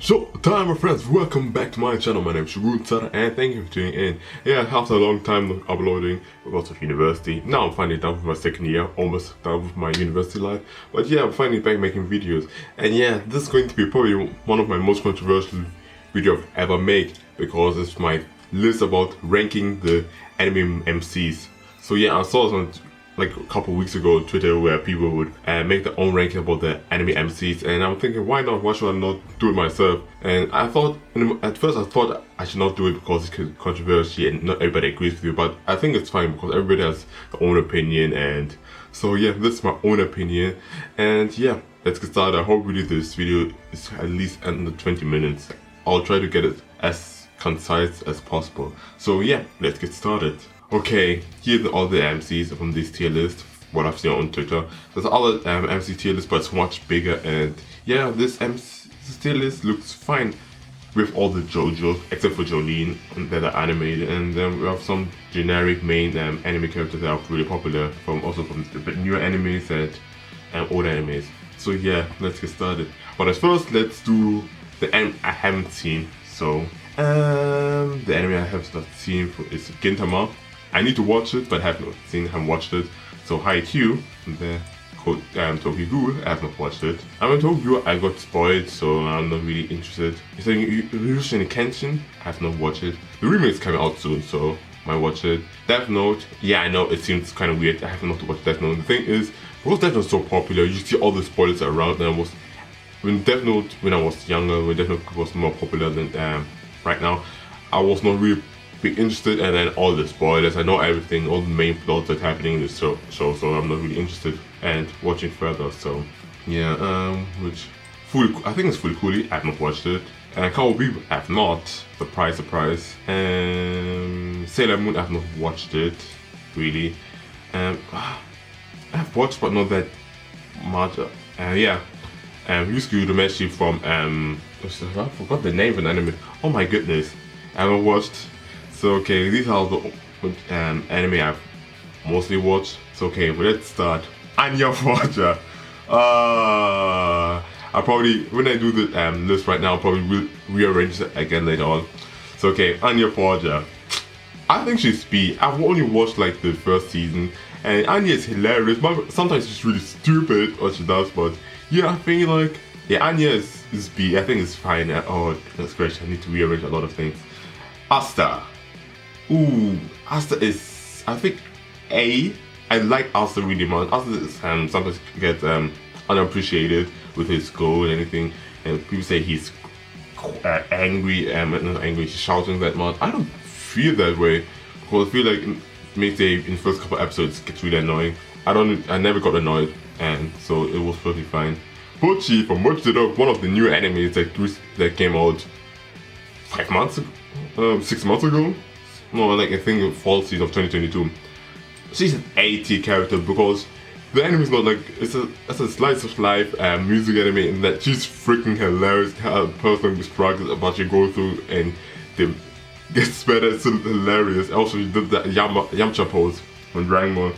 Showtime, my friends, welcome back to my channel. My name is Shogun Zorra and thank you for tuning in. Yeah, after a long time of uploading because of university, now I'm finally done with my second year, almost done with my university life. But yeah, I'm finally back making videos. And yeah, this is going to be probably one of my most controversial videos I've ever made, because it's my list about ranking the anime MCs. So yeah, I saw some like a couple weeks ago on Twitter where people would make their own ranking about the anime MCs, and I'm thinking, why not? Why should I not do it myself? And I thought, at first I thought I should not do it because it's controversial and not everybody agrees with you, but I think it's fine because everybody has their own opinion. And so yeah, this is my own opinion. And yeah, let's get started. I hope really this video is at least under 20 minutes. I'll try to get it as concise as possible. So yeah, let's get started. Okay, here are all the MCs from this tier list, what I've seen on Twitter. There's other MC tier list, but it's much bigger, and yeah, this tier list looks fine with all the JoJo, except for Jolene, that are animated, and then we have some generic main anime characters that are really popular, from the newer animes and older animes. So yeah, let's get started. But at first, let's do the anime I haven't seen. So, the anime I have not seen is Gintama. I need to watch it, but haven't watched it. So Haikyuu, the Tokyo Ghoul, I have not watched it. I mean, Tokyo Ghoul, I got spoiled, so I'm not really interested. So Rurouni Kenshin, I have not watched it. The remake is coming out soon, so I might watch it. Death Note, yeah, I know it seems kind of weird. I have not watched Death Note. The thing is, because Death Note is so popular, you see all the spoilers around. And when Death Note, when I was younger, when Death Note was more popular than right now, I was not really be interested, and then all the spoilers, I know everything, all the main plots that's happening in the show, so I'm not really interested and watching further. So yeah, I think it's Fully Cooley, I have not watched it. And Cowboy I have not, surprise surprise. Sailor Moon, I have not watched it really. I have watched, but not that much. Yeah, Yusuke Urameshi from I forgot the name of the anime. Oh my goodness, I haven't watched. So okay, these are the anime I've mostly watched. So okay, well, let's start. Anya Forger. I probably, when I do the list right now, I'll probably rearrange it again later on. So okay, Anya Forger. I think she's B. I've only watched like the first season, and Anya is hilarious, but sometimes she's really stupid what she does. But yeah, I think like, yeah, Anya is B. I think it's fine. Oh, that's great. I need to rearrange a lot of things. Asta. Ooh, Asta is, I think, A. I like Asta really much. Asta is, sometimes gets unappreciated with his goal and anything, and people say he's angry, not angry, he's shouting that much. I don't feel that way, because I feel like maybe in the first couple episodes it gets really annoying. I never got annoyed, and so it was perfectly fine. Pochi from Boruto, one of the new animes that came out 5 months ago, 6 months ago. No, like I think fall season of 2022. She's an A-tier character because the anime is not like, it's a slice of life music anime, in that she's freaking hilarious. Her personal struggles about she go through and they gets better. It's so hilarious. Also, she did that Yamcha pose on Dragon Ball.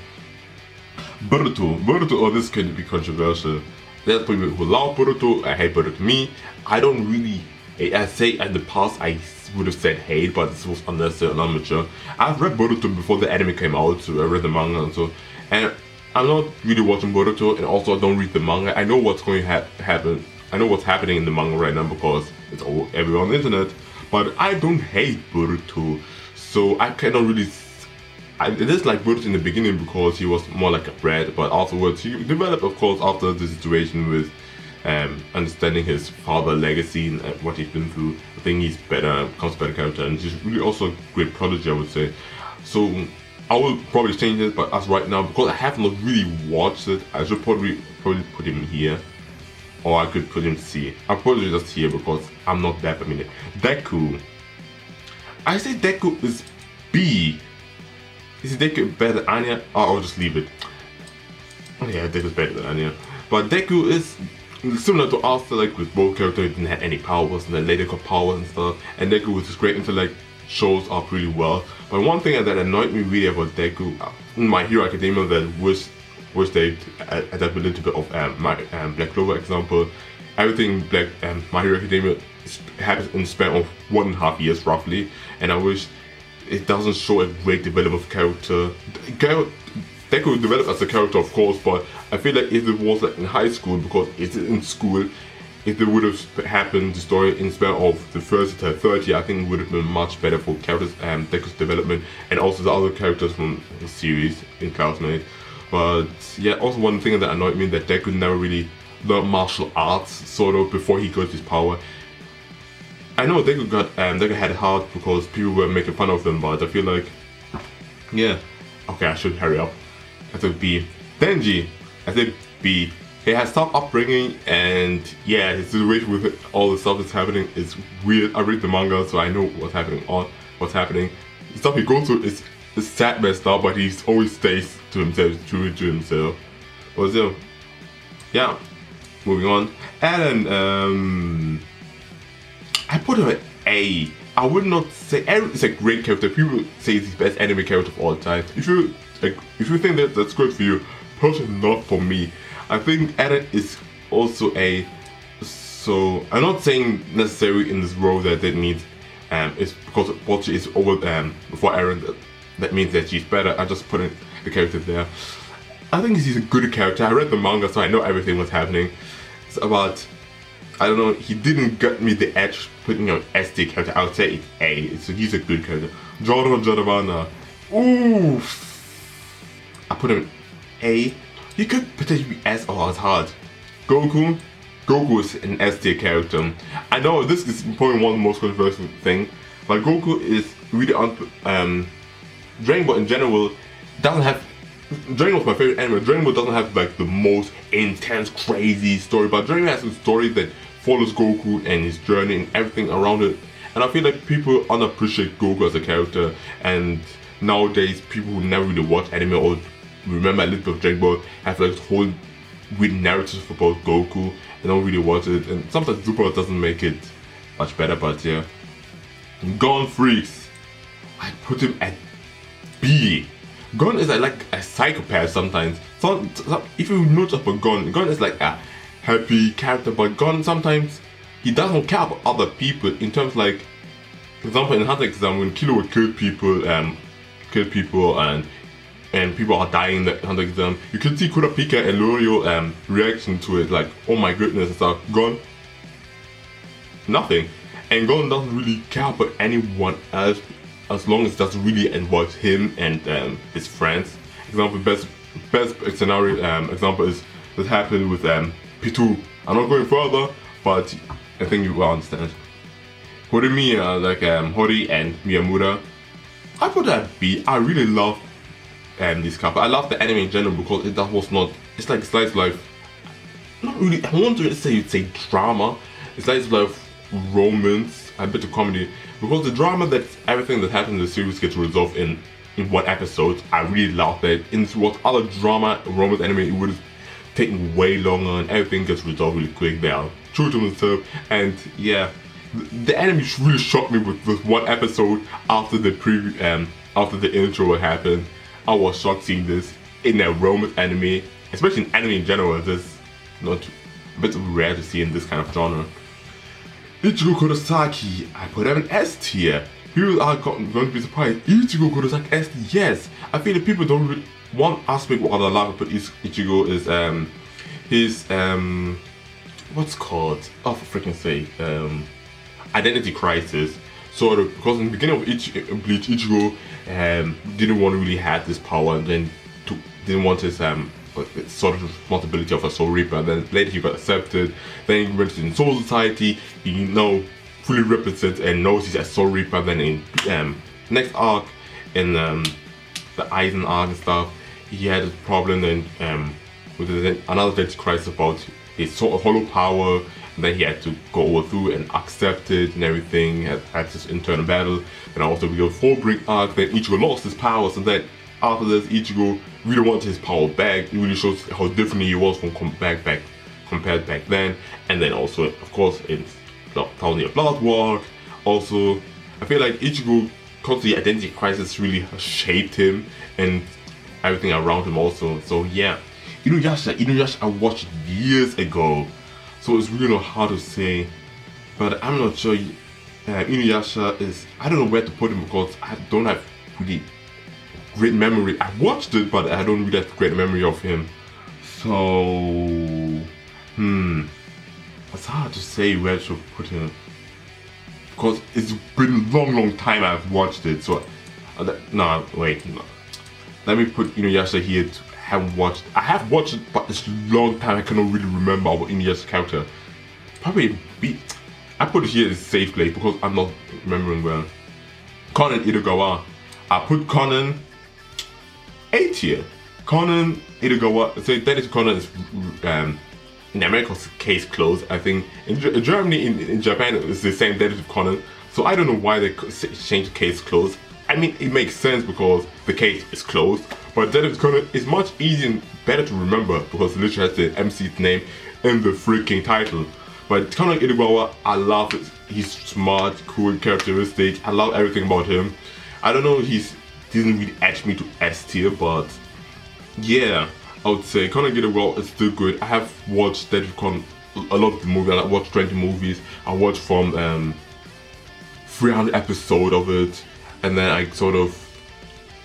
Boruto, oh, this could be controversial. There's people who love Boruto, I hate Boruto. Me, I don't really, I say in the past I would have said hate, but this was unnecessary and immature. I've read Boruto before the anime came out, so I read the manga and so, and I'm not really watching Boruto, and also I don't read the manga. I know what's going to happen. I know what's happening in the manga right now because it's all everywhere on the internet. But I don't hate Boruto, so I cannot really. I dislike Boruto in the beginning because he was more like a brat, but afterwards he developed, of course, after the situation with understanding his father legacy and what he's been through. I think he's becomes a better character, and he's really also a great prodigy, I would say. So I will probably change it, but as right now, because I have not really watched it, I should probably put him here, or I could put him C. I'll probably just here because I'm not that familiar. Deku. I say Deku is B. Is Deku better than Anya? Oh, I'll just leave it. Oh yeah, Deku's better than Anya. But Deku is similar to Asta, like with both characters, he didn't have any powers, and then later got powers and stuff. And Deku with his great intellect shows up really well. But one thing that annoyed me really about Deku, in My Hero Academia, that wish they adapted a little bit of my Black Clover example. Everything My Hero Academia happens in the span of 1.5 years roughly, and I wish it doesn't show a great development of character. Deku developed as a character, of course, but I feel like if it was like in high school, because it's in school, if it would have happened, the story in the span of the first to 30, I think it would have been much better for characters and Deku's development, and also the other characters from the series in Classmate. But yeah, also one thing that annoyed me that Deku never really learned martial arts sort of before he got his power. I know Deku had it hard because people were making fun of him, but I feel like, yeah, okay, I should hurry up. I said B. Denji, I said B. He has tough upbringing, and yeah, his situation with all the stuff that's happening is weird. I read the manga, so I know what's happening. The stuff he goes through is sad, messed up, but he always stays to himself, true to himself. But still, yeah. Moving on, Eren. I put him at A. I would not say Eren is a great character. People say he's the best anime character of all time. If you think that that's good for you, personally not for me. I think Eren is also so I'm not saying necessarily in this role that means it's because Bocce is over before Eren that means that she's better. I just put the character there. I think he's a good character. I read the manga, so I know everything was happening. It's about, I don't know, he didn't get me the edge putting an SD character. I would say it's A. So he's a good character. Jordan Jadavana. Ooh. I put him A. He could potentially be S or as hard. Goku is an S tier character. I know this is probably one of the most controversial thing, but Goku is really Dragon Ball in general doesn't have. Dragon Ball's my favorite anime. Dragon Ball doesn't have like the most intense, crazy story, but Dragon Ball has a story that follows Goku and his journey and everything around it. And I feel like people unappreciate Goku as a character, and nowadays people who never really watch anime or remember a little bit of Dragon Ball have like whole weird narratives about Goku and don't really watch it, and sometimes Super doesn't make it much better, but yeah. Gon Freaks, I put him at B. Gon is like a psychopath sometimes. So if you notice about Gon is like a happy character, but Gon sometimes he doesn't care about other people in terms like, for example in Hunter Exam when Kilo would kill people and people are dying in the Hunter Exam, you can see Kurapika and Lorio reaction to it like, oh my goodness and stuff. Gon, nothing. And Gon doesn't really care about anyone else as long as it doesn't really involve him and his friends. Example, best scenario example is that happened with Pitu. I'm not going further, but I think you will understand. Horimiya, like Hori and Miyamura, I put that B. I really love this couple. I love the anime in general because it's like slice of life. Not really. I want to say drama. It's slice of life romance, a bit of comedy. Because the drama that everything that happens in the series gets resolved in one episode, I really love that. In what other drama, romance anime, it would have taken way longer and everything gets resolved really quick. They are true to themselves, and yeah, the anime really shocked me with this one episode after the after the intro happened. I was shocked seeing this in a romance anime, especially in anime in general. This not a bit rare to see in this kind of genre. Ichhigo Kurosaki, I put him in S tier. People are going to be surprised. Ichhigo Kurosaki S tier, yes. I feel that people don't really. One aspect what I love about Ichhigo is his what's called? Oh, for freaking sake, identity crisis. Sort of, because in the beginning of Bleach, Ichhigo didn't want to really have this power, and then didn't want his sort of responsibility of a Soul Reaper. And then later he got accepted. Then he went to the Soul Society. He now fully represents and knows he's a Soul Reaper. Then in next arc, in the Eisen arc and stuff, he had a problem then with another identity crisis about his sort of hollow power. And then he had to go through and accept it and everything. Had this internal battle. And also we go Fullbring arc. Then Ichigo lost his powers, and then after this, Ichigo really wanted his power back. It really shows how different he was from compared back then. And then also, of course, in Thousand Year Blood War. Also, I feel like Ichigo, because the identity crisis really shaped him and everything around him also. So yeah, Inuyasha I watched years ago, so it's really not hard to say. but I'm not sure. Inuyasha is, I don't know where to put him because I don't have really great memory. I watched it, but I don't really have great memory of him. So, it's hard to say where to put him because it's been a long time I've watched it. So, no. Let me put Inuyasha here. I have watched it, but it's a long time. I cannot really remember about Inuyasha's character. Probably I put it here as a safe place because I'm not remembering well. Conan Edogawa. I put Conan A tier. Conan Edogawa. So Detective Conan is in America's case closed. I think in Germany, in Japan, it's the same Detective Conan. So I don't know why they changed the case closed. I mean, it makes sense because the case is closed. But Detective Conan is much easier and better to remember because it literally has the MC's name in the freaking title. But Conan Edogawa, I love it. He's smart, cool, characteristic. I love everything about him. I don't know, he didn't really edge me to S tier, but yeah, I would say Conan Edogawa is still good. I have watched Detective Conan, a lot of the movies. I watched 20 movies. I watched from 300 episodes of it, and then I sort of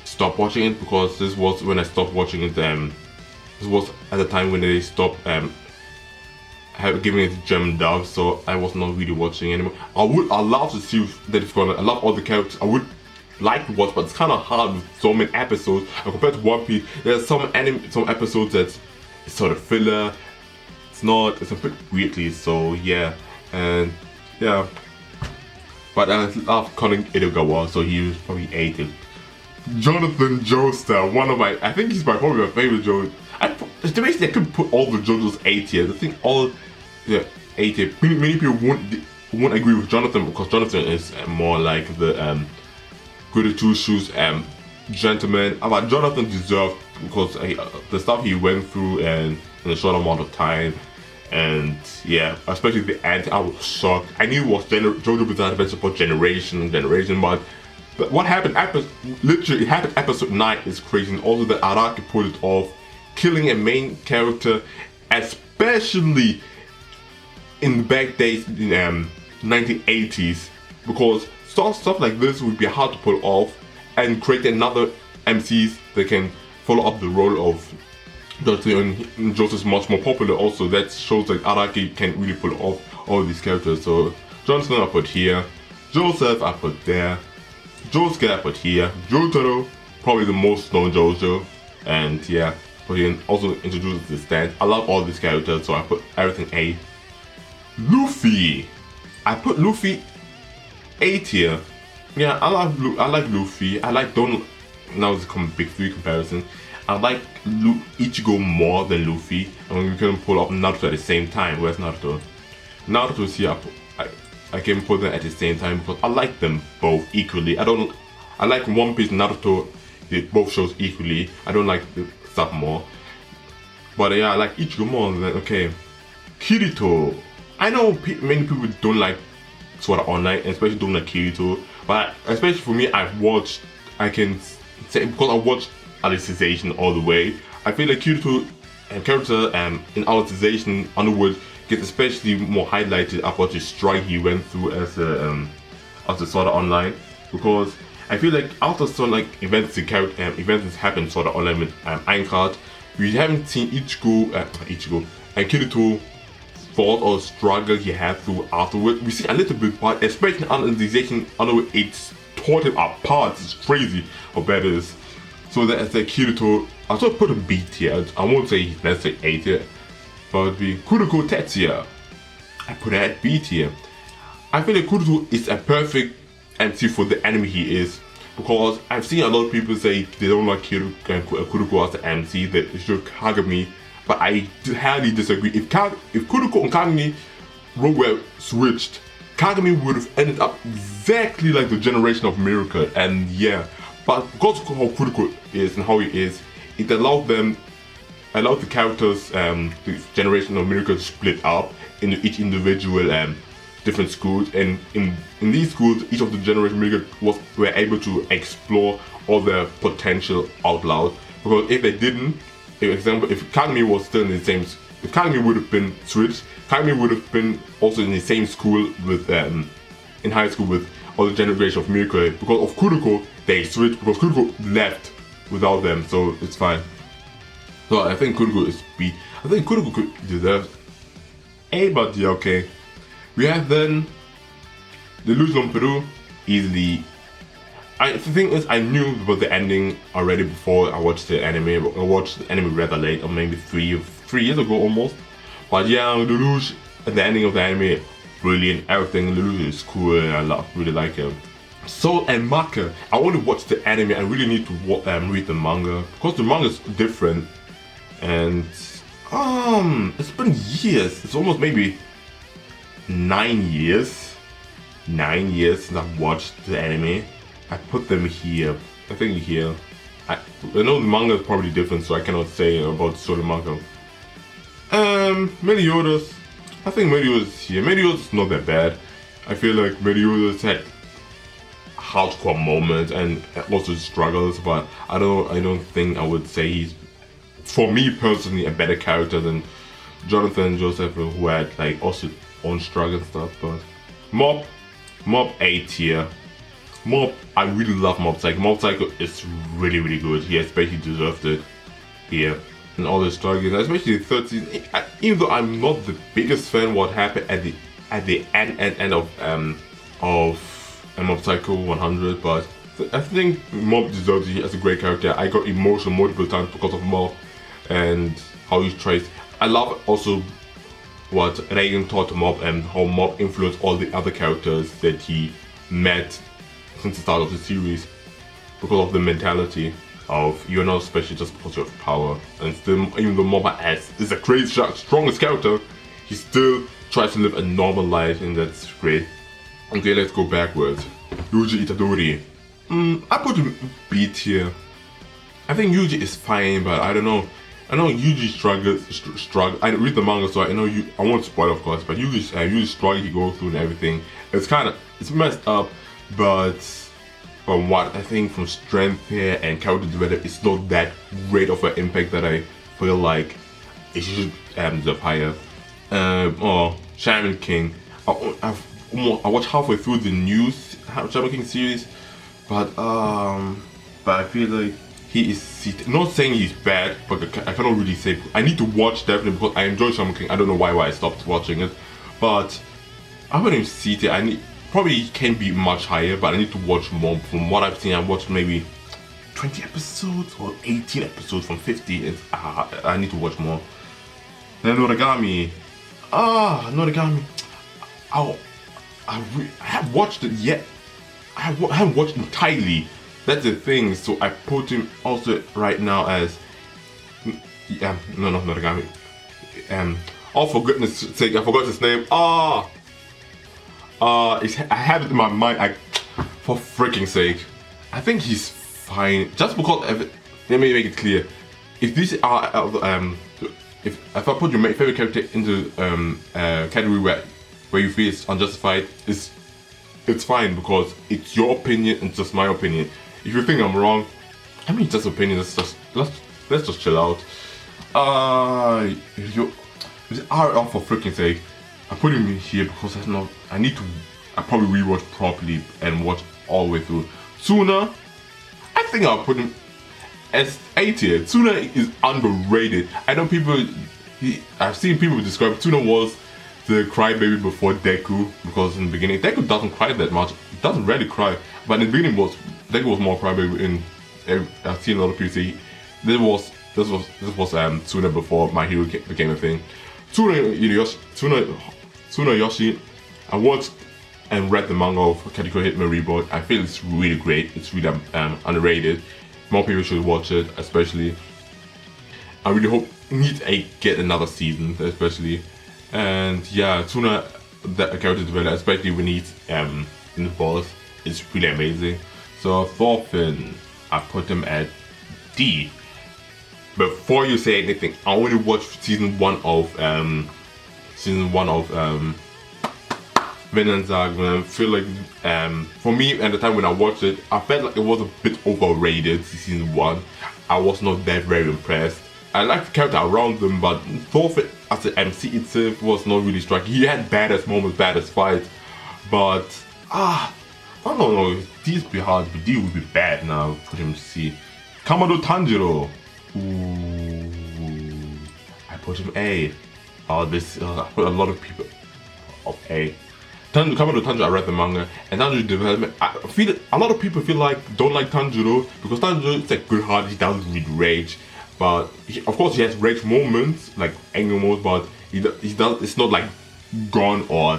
stopped watching it because this was when I stopped watching it. This was at the time when they stopped giving it German dub, so I was not really watching anymore. I love to see Detective Conan. I love all the characters. I would like to watch, but it's kind of hard with so many episodes. And compared to One Piece, there's some episodes that's sort of filler. It's a bit weirdly. So yeah, and yeah. But I love Conan Edogawa, so he was probably 80. Jonathan Joestar, I think he's probably my favorite JoJo. Basically, I could put all the JoJo's A tier. I think all, yeah, A tier. Many people won't agree with Jonathan because Jonathan is more like the goody two shoes gentleman. But Jonathan deserved because the stuff he went through in a short amount of time. And yeah, especially the end, I was shocked. I knew it was JoJo Bizarre Adventure for generation, but what happened literally it happened episode 9 is crazy. And also that Araki pulled it off, killing a main character, especially in the back days in 1980s, because stuff like this would be hard to pull off and create another MCs that can follow up the role of Joseph is much more popular. Also, that shows that Araki can really pull off all these characters. So Jonathan I put here, Joseph I put there, Josuke I put here, Jotaro, probably the most known JoJo, and yeah, but he also introduces the stand. I love all these characters, so I put everything A. Luffy, I put Luffy A tier. Yeah, I like Luffy. I like now it's a big 3 comparison. I like Ichhigo more than Luffy, and we can pull up Naruto at the same time. Where's Naruto? Naruto's here. I can put them at the same time because I like them both equally. I like One Piece and Naruto, both shows equally. I don't like the stuff more. But yeah, I like Ichhigo more than, okay. Kirito. I know many people don't like Sword Art Online, and especially don't like Kirito. But especially for me, I can say, because I watched Alicization all the way, I feel like Kirito character in Alicization onwards gets especially more highlighted about the strike he went through as a Sword Art Online, because I feel like after some like events happened Sword Art Online with Aincrad, we haven't seen Ichigo and Kirito fought or struggle he had through afterwards. We see a little bit, but especially in Alicization, it's tore him apart. It's crazy how bad it is. So that's like Kirito. I sort of put a B tier. I won't say he's necessarily A tier, but it would be Kuroko Tetsuya. I put it at B tier. I feel like Kuroko is a perfect MC for the anime he is, because I've seen a lot of people say they don't like Kuroko as the MC, that it should Kagami, but I highly disagree. If Kuroko and Kagami were switched, Kagami would have ended up exactly like the Generation of Miracle, and yeah. But because of how Kuroko is and how he is, it allowed the characters, the Generation of Miracle, to split up into each individual different schools, and in these schools, each of the Generation of Miracle were able to explore all their potential out loud. Because if they didn't, example, if Kagami was still in the same, if Kagami would have been switched, Kagami would have been also in the same school with in high school with all the generation of Mirko. Because of Kuroko, they switched because Kuroko left without them, so it's fine. So I think Kuroko is B. I think Kuroko could deserve A, but yeah, okay. We have then Lelouch Lamperouge, easily. The thing is, I knew about the ending already before I watched the anime. I watched the anime rather late, or maybe three years ago almost. But yeah, Lelouch, at the ending of the anime, brilliant. Everything Lelouch is cool, and I really like him. Soul and Maka, I want to watch the anime. I really need to read the manga because the manga is different, and it's been years. It's almost maybe 9 years. 9 years since I've watched the anime. I put them here. I think here. I know the manga is probably different, so I cannot say about Soul and Maka. Meliodas. I think Meliodas is here. Meliodas is not that bad. I feel like Meliodas had hardcore moments and also struggles, but I don't think I would say he's, for me personally, a better character than Jonathan Joseph, who had like also own struggle and stuff. But Mob A tier. Mob, I really love Mob Psycho. Mob Psycho is really good. He especially deserved it here. And all the struggles, especially the 3rd season. Even though I'm not the biggest fan what happened at the end of Mob Psycho 100, but I think Mob deserves it as a great character. I got emotional multiple times because of Mob and how he tries. I love also what Reagan taught Mob and how Mob influenced all the other characters that he met since the start of the series, because of the mentality of you're not special just because you have power. And still, even though Mob is a crazy strongest character, he still tries to live a normal life, and that's great. Okay, let's go backwards. Yuji Itadori. I put him B tier. I think Yuji is fine, but I don't know. I know Yuji struggle. I read the manga, so I know I won't spoil, of course, but Yuji struggle he goes through and everything. It's messed up, but from what I think from strength here and character development, it's not that great of an impact that I feel like it should deserve higher. Shaman King. I watched halfway through the new Shaman King series, but I feel like he is seated. Not saying he's bad, but I cannot really say. I need to watch definitely because I enjoy Shaman King. I don't know why I stopped watching it, but I put him seated. Probably can be much higher, but I need to watch more. From what I've seen, I watched maybe 20 episodes or 18 episodes from 50. I need to watch more. Then Noragami. Noragami. I haven't watched it yet. I haven't watched entirely. That's the thing. So I put him also right now as Noragami. Oh, for goodness sake, I forgot his name. I have it in my mind. For freaking sake, I think he's fine. Just because let me make it clear. If these are if I put your favorite character into category where you feel it's unjustified, it's fine because it's your opinion and just my opinion. If you think I'm wrong, I mean, it's just opinion. Let's just chill out. For freaking sake, I put him in here because I probably rewatch properly and watch all the way through. Tsuna, I think I'll put him as A tier. Tsuna is underrated. I know I've seen people describe Tsuna was the crybaby before Deku, because in the beginning Deku doesn't cry that much. It doesn't really cry, but in the beginning Deku was more crybaby. I've seen a lot of people say this was Tsuna before My Hero became a thing. Tsuna Yoshi, I watched and read the manga of Katekyo Hitman Reborn. I feel it's really great. It's really underrated. More people should watch it, especially. I really hope get another season, especially. And yeah, Tsuna, that character development, especially when he's in the boss, is really amazing. So Thorfinn, I put him at D. Before you say anything, I only watched season one of Vinland Saga. I feel like for me at the time when I watched it, I felt like it was a bit overrated. Season 1, I was not that very impressed. I like the character around them, but Thorfinn as the MC itself was not really striking. He had badass moments, badass fights, but I don't know. These be hard, but these would be bad now. Put him to see. Kamado Tanjiro. Ooh, I put him A. I put a lot of people of A. Kamado Tanjiro, I read the manga, and Tanjiro development. I feel a lot of people don't like Tanjiro because Tanjiro is a good heart. He doesn't need rage, but of course he has rage moments like anger moments, but he does. It's not like gone or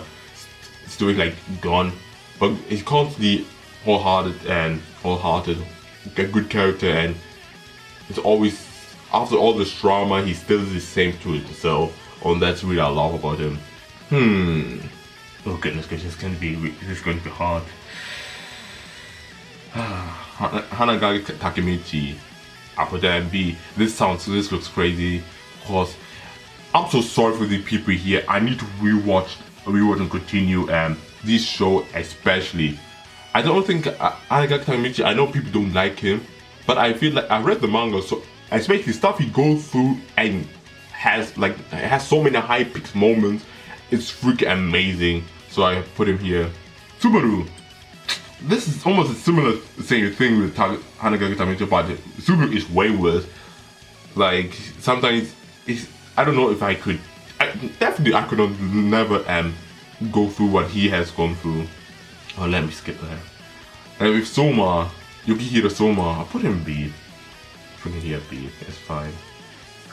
still like gone, but he's constantly wholehearted, a good character, and it's always after all this drama, he still is the same to himself, and that's really I love about him. Oh goodness gracious, this is going to be hard. Hanagari Takemichi, I put that in B. This looks crazy. Of course, I'm so sorry for the people here. I need to rewatch and continue this show especially. I don't think Hanagari Takemichi, I know people don't like him, but I feel like I read the manga, so especially stuff he goes through and has so many high peaks moments. It's freaking amazing. So I put him here. Subaru. This is almost a similar same thing with Hanagari Takemichi, but Subaru is way worse. Like sometimes I don't know if I could. I could never go through what he has gone through. Oh, let me skip that. And with Soma, Yukihiro Soma, I put him B. Put him here B. It's fine.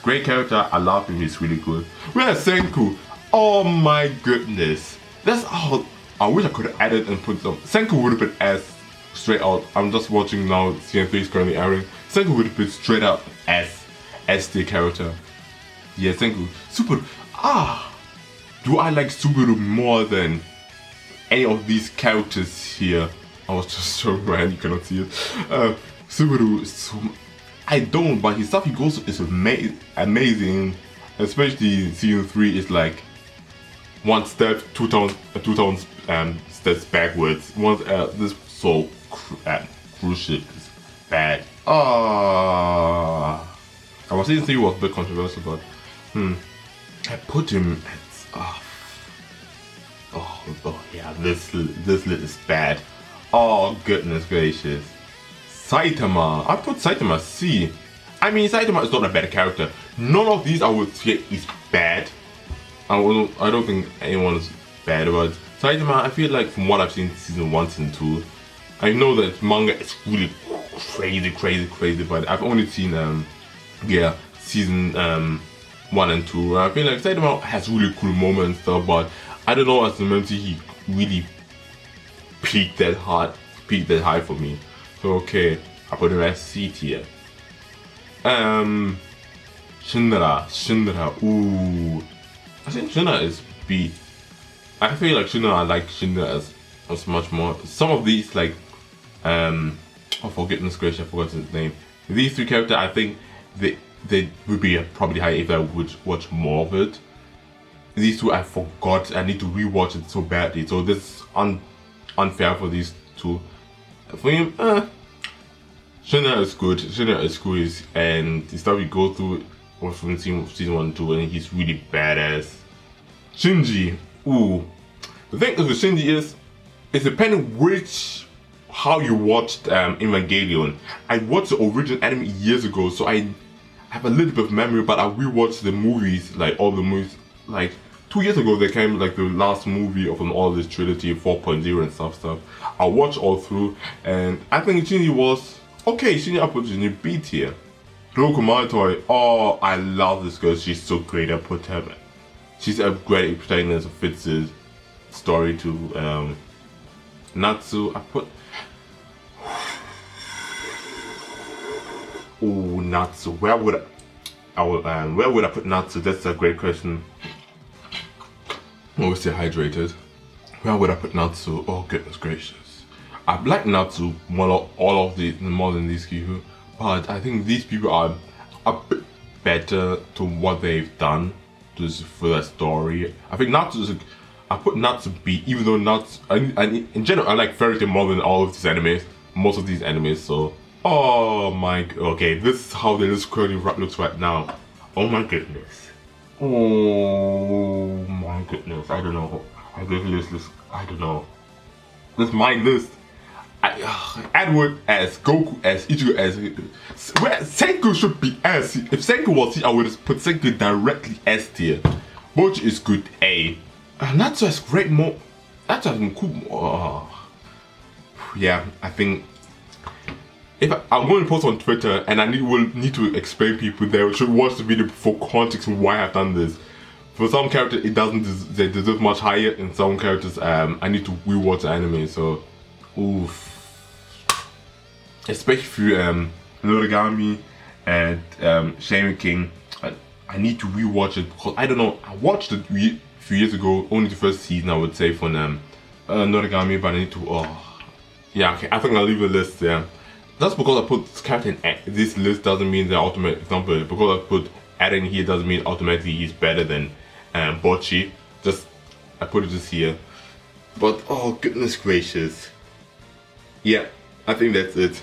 Great character. I love him. He's really good. Where's Senku? Oh my goodness. That's all. I wish I could have added and put some. Senku would have been S straight out. I'm just watching now. CN3 is currently airing. Senku would have been straight out S tier character. Yeah, Senku. Subaru. Do I like Subaru more than any of these characters here? I was just showing my hand. You cannot see it. Subaru. I don't. But his stuff he goes is amazing. Especially season 3 is like one step, two towns steps backwards. This so cruise ship is bad. Our season 3 was a bit controversial, but I put him at yeah, this lit is bad. Oh goodness gracious. Saitama, I put Saitama C. I mean, Saitama is not a bad character. None of these I would say is bad. I don't think anyone is bad about it. Saitama, I feel like from what I've seen season 1 and 2, I know that manga is really crazy, but I've only seen season 1 and 2. I feel like Saitama has really cool moments though, but I don't know, as the MC he really peaked that high for me. So okay, I put him as C tier. Shinra, ooh. I think Shinra is B. I feel like I like Shinra as much more. Some of these like oh for goodness gracious, I forgot his name. These 3 characters, I think they would be probably high if I would watch more of it. These 2 I forgot. I need to rewatch it so badly. So this is unfair for these 2. For him, Shinra is good. And the stuff we go through was from season 1 and 2, and he's really badass. Shinji, ooh. The thing with Shinji is, it's depending how you watched Evangelion. I watched the original anime years ago, so I have a little bit of memory, but I rewatched the movies, like all the movies, like 2 years ago they came like the last movie of all this trilogy, 4.0 and stuff. I watched all through, and I think Shinji was okay. I put Shinji B tier. Roku Matoi, oh, I love this girl. She's so great. I put her. She's a great protagonist. Fits the story to Natsu. I put. Oh, Natsu. Where would I put Natsu? That's a great question. Always stay hydrated. Where would I put Natsu? Oh goodness gracious. I like Natsu more than these people, but I think these people are a bit better to what they've done for their story. I think Natsu I put Natsu B, even though Natsu, in general I like Fairy Tail more than all of these animes, most of these animes. So oh my, okay, this is how the currently looks right now. Oh my goodness. Oh my goodness. I don't know. I gave list. I don't know. This is my list. Edward as Goku as Ichhigo as where Senku should be S. If Senku was here, I would have put Senku directly S tier. Boruto is good A. Natsu is great more. Natsu has been cool. Yeah, I think if I'm going to post on Twitter and I will need to explain people they should watch the video for context of why I've done this. For some characters it doesn't they deserve much higher, and some characters I need to rewatch the anime. So oof. Especially through Noragami and Shaman King, I need to rewatch it because I don't know. I watched it a few years ago, only the first season I would say for Noragami, but I need to. Yeah, okay. I think I'll leave a list. Yeah, just because I put this character in this list doesn't mean they're automatic. Example, because I put Eren here doesn't mean automatically he's better than Bocchi. Just I put it just here. But oh goodness gracious. Yeah, I think that's it.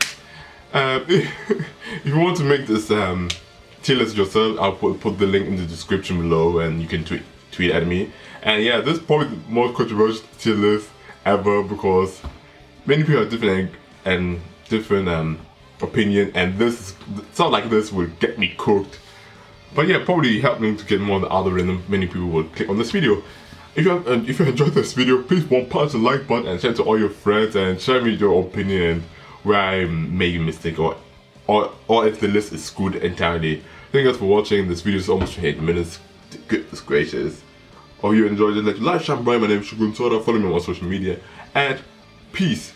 If you want to make this tier list yourself, I'll put the link in the description below, and you can tweet at me. And yeah, this is probably the most controversial tier list ever because many people have different opinion, and this sound like this will get me cooked. But yeah, probably help me to get more on the other end, and many people will click on this video. If you enjoyed this video, please punch the like button and share it to all your friends and share me your opinion where I made a mistake or if the list is screwed entirely. Thank you guys for watching. This video is almost 8 minutes. Goodness gracious. Hope you enjoyed it. Like, share, my name is Shogun Zorra. Follow me on social media, and peace.